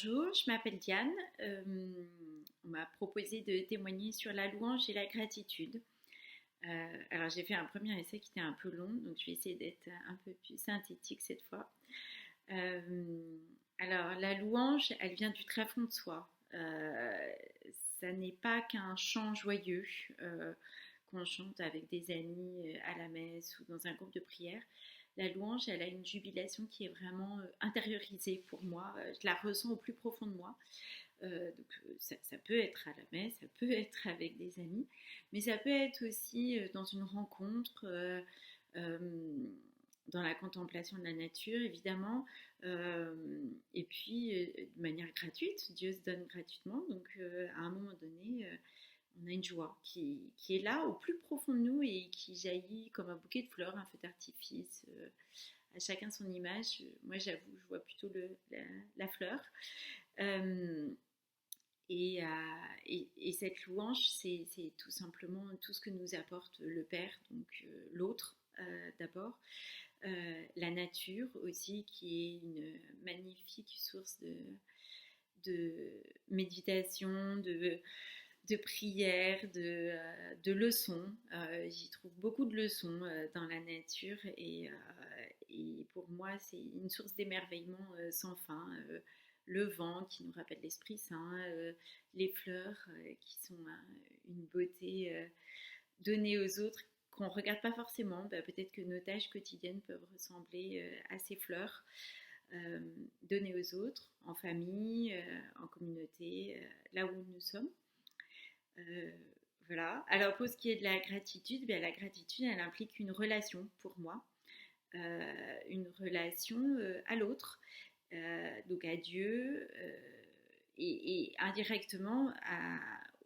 Bonjour, je m'appelle Diane. On m'a proposé de témoigner sur la louange et la gratitude. Alors j'ai fait un premier essai qui était un peu long, donc je vais essayer d'être un peu plus synthétique cette fois. Euh, alors la louange, elle vient du très fond de soi. Ça n'est pas qu'un chant joyeux qu'on chante avec des amis à la messe ou dans un groupe de prière. La louange, elle a une jubilation qui est vraiment intériorisée pour moi. Je la ressens au plus profond de moi. Ça peut être à la messe, ça peut être avec des amis, mais ça peut être aussi dans une rencontre, euh, dans la contemplation de la nature, évidemment, et puis de manière gratuite. Dieu se donne gratuitement, donc à un moment donné, on a une joie qui est là au plus profond de nous et qui jaillit comme un bouquet de fleurs, un feu d'artifice. À chacun son image. Moi, j'avoue, je vois plutôt la fleur. Euh, et cette louange, c'est tout simplement tout ce que nous apporte le Père, donc l'autre d'abord, la nature aussi, qui est une magnifique source de méditation, de prière, de leçons. J'y trouve beaucoup de leçons dans la nature et pour moi, c'est une source d'émerveillement sans fin. Le vent qui nous rappelle l'Esprit Saint, les fleurs qui sont une beauté donnée aux autres qu'on ne regarde pas forcément. Peut-être que nos tâches quotidiennes peuvent ressembler à ces fleurs euh, données aux autres, en famille, en communauté, là où nous sommes. Euh, voilà. Alors pour ce qui est de la gratitude, la gratitude, elle implique une relation pour moi, une relation à l'autre, donc à Dieu, et indirectement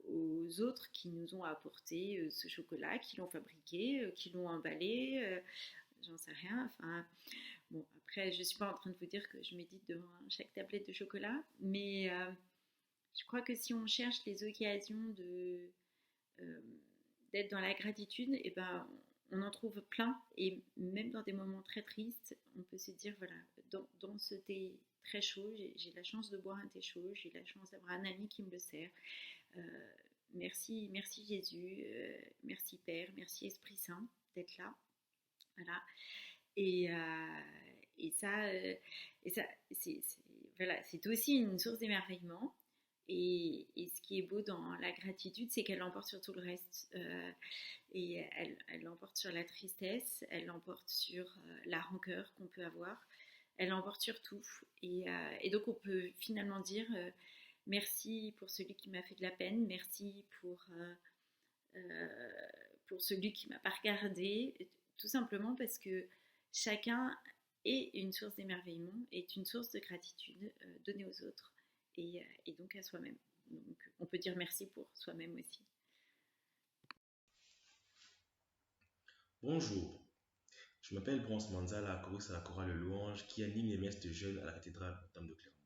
aux autres qui nous ont apporté ce chocolat, qui l'ont fabriqué, qui l'ont emballé, j'en sais rien. Enfin, bon, après, je ne suis pas en train de vous dire que je médite devant chaque tablette de chocolat, mais je crois que si on cherche les occasions euh, d'être dans la gratitude, et ben, on en trouve plein. Et même dans des moments très tristes, on peut se dire, voilà, dans ce thé très chaud, j'ai la chance de boire un thé chaud, j'ai la chance d'avoir un ami qui me le sert. Euh, merci, merci Jésus, merci Père, merci Esprit Saint d'être là. Voilà. Et, euh, et ça, euh, et ça voilà, c'est aussi une source d'émerveillement. Et ce qui est beau dans la gratitude, c'est qu'elle l'emporte sur tout le reste. Et elle l'emporte sur la tristesse, elle l'emporte sur la rancœur qu'on peut avoir, elle l'emporte sur tout. Et donc on peut finalement dire merci pour celui qui m'a fait de la peine, merci pour celui qui m'a pas regardé, tout simplement parce que chacun est une source d'émerveillement, est une source de gratitude donnée aux autres et donc à soi-même. Donc on peut dire merci pour soi-même aussi. Bonjour, je m'appelle Bronze Manzala, choriste à la chorale Louange qui anime les messes de jeunes à la cathédrale Notre-Dame de Clermont.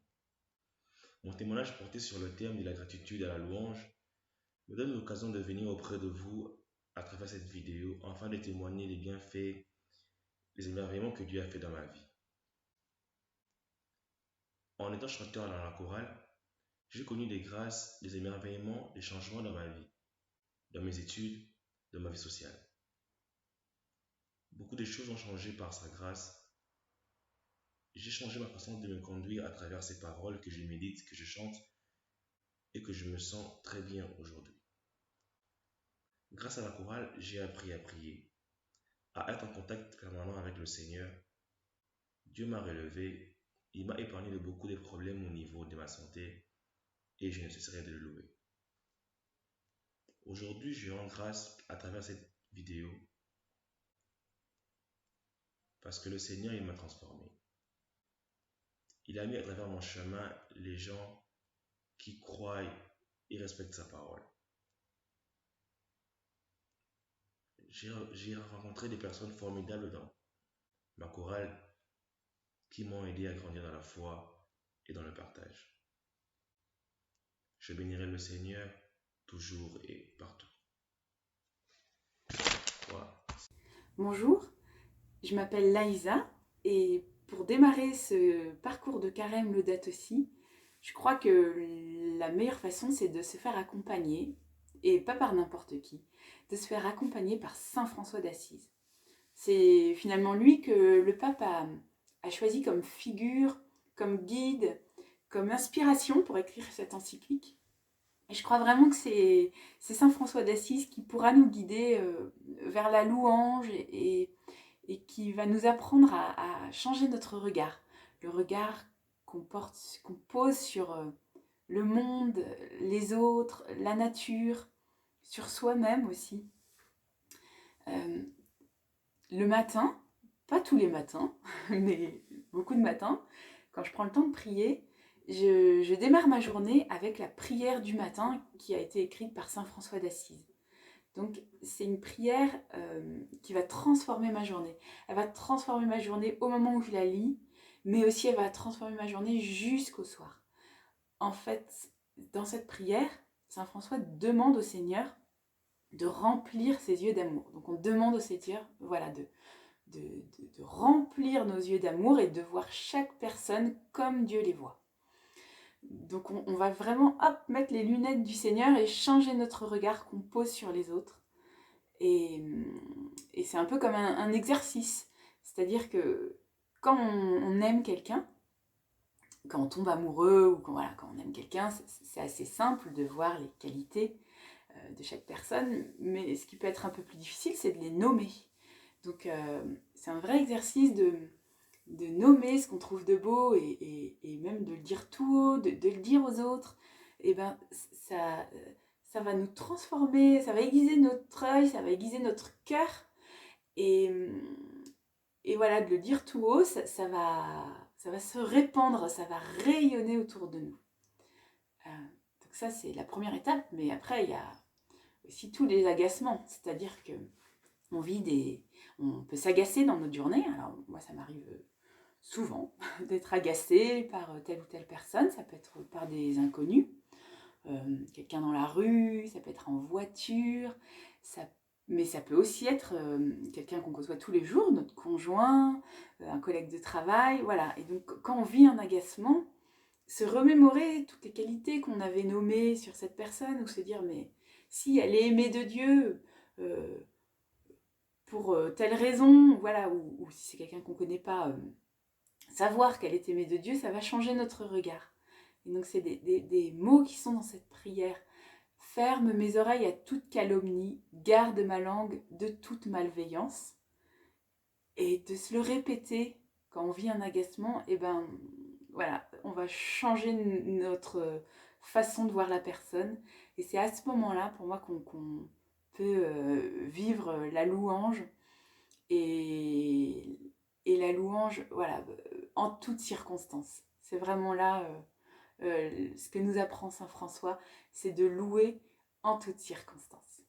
Mon témoignage porté sur le thème de la gratitude à la louange me donne l'occasion de venir auprès de vous à travers cette vidéo afin de témoigner les bienfaits, les émerveillements que Dieu a fait dans ma vie. En étant chanteur dans la chorale, j'ai connu des grâces, des émerveillements, des changements dans ma vie, dans mes études, dans ma vie sociale. Beaucoup de choses ont changé par sa grâce. J'ai changé ma façon de me conduire à travers ces paroles que je médite, que je chante et que je me sens très bien aujourd'hui. Grâce à la chorale, j'ai appris à prier, à être en contact permanent avec le Seigneur. Dieu m'a relevé, il m'a épargné de beaucoup de problèmes au niveau de ma santé et je ne cesserai de le louer. Aujourd'hui, je rends grâce à travers cette vidéo parce que le Seigneur, il m'a transformé. Il a mis à travers mon chemin les gens qui croient et respectent sa parole. J'ai rencontré des personnes formidables dans ma chorale qui m'ont aidé à grandir dans la foi et dans le partage. Je bénirai le Seigneur toujours et partout. Voilà. Bonjour, je m'appelle Laïsa et pour démarrer ce parcours de carême Laudato Si, Je crois que la meilleure façon, c'est de se faire accompagner, et pas par n'importe qui, de se faire accompagner par Saint François d'Assise. C'est finalement lui que le pape a choisi comme figure, comme guide, comme inspiration pour écrire cette encyclique. Et je crois vraiment que c'est Saint François d'Assise qui pourra nous guider vers la louange et qui va nous apprendre à changer notre regard. Le regard qu'on pose sur le monde, les autres, la nature, sur soi-même aussi. Le matin, pas tous les matins, mais beaucoup de matins, quand je prends le temps de prier, je démarre ma journée avec la prière du matin qui a été écrite par Saint François d'Assise. Donc c'est une prière qui va transformer ma journée. Elle va transformer ma journée au moment où je la lis, mais aussi elle va transformer ma journée jusqu'au soir. En fait, dans cette prière, Saint François demande au Seigneur de remplir ses yeux d'amour. Donc on demande au Seigneur, voilà, de remplir nos yeux d'amour et de voir chaque personne comme Dieu les voit. Donc on va vraiment mettre les lunettes du Seigneur et changer notre regard qu'on pose sur les autres. Et c'est un peu comme un exercice. C'est-à-dire que quand on aime quelqu'un, quand on tombe amoureux ou quand on aime quelqu'un, c'est assez simple de voir les qualités de chaque personne. Mais ce qui peut être un peu plus difficile, c'est de les nommer. Donc c'est un vrai exercice de nommer ce qu'on trouve de beau et même de le dire tout haut, de le dire aux autres. Et ben ça va nous transformer, ça va aiguiser notre œil, ça va aiguiser notre cœur. Et voilà, de le dire tout haut, ça va se répandre, ça va rayonner autour de nous. Donc ça, c'est la première étape. Mais après, il y a aussi tous les agacements. C'est-à-dire que on peut s'agacer dans notre journée. Alors moi, ça m'arrive souvent d'être agacée par telle ou telle personne. Ça peut être par des inconnus, quelqu'un dans la rue, ça peut être en voiture, mais ça peut aussi être quelqu'un qu'on côtoie tous les jours, notre conjoint, un collègue de travail, voilà. Et donc quand on vit un agacement, se remémorer toutes les qualités qu'on avait nommées sur cette personne, ou se dire mais si elle est aimée de Dieu pour telle raison, voilà, ou si c'est quelqu'un qu'on ne connaît pas, savoir qu'elle est aimée de Dieu, ça va changer notre regard. Et donc c'est des mots qui sont dans cette prière. Ferme mes oreilles à toute calomnie, garde ma langue de toute malveillance. Et de se le répéter quand on vit un agacement, et ben voilà, on va changer notre façon de voir la personne. Et c'est à ce moment-là, pour moi, qu'on peut vivre la louange et la louange, voilà, en toutes circonstances. C'est vraiment là ce que nous apprend Saint François, c'est de louer en toutes circonstances.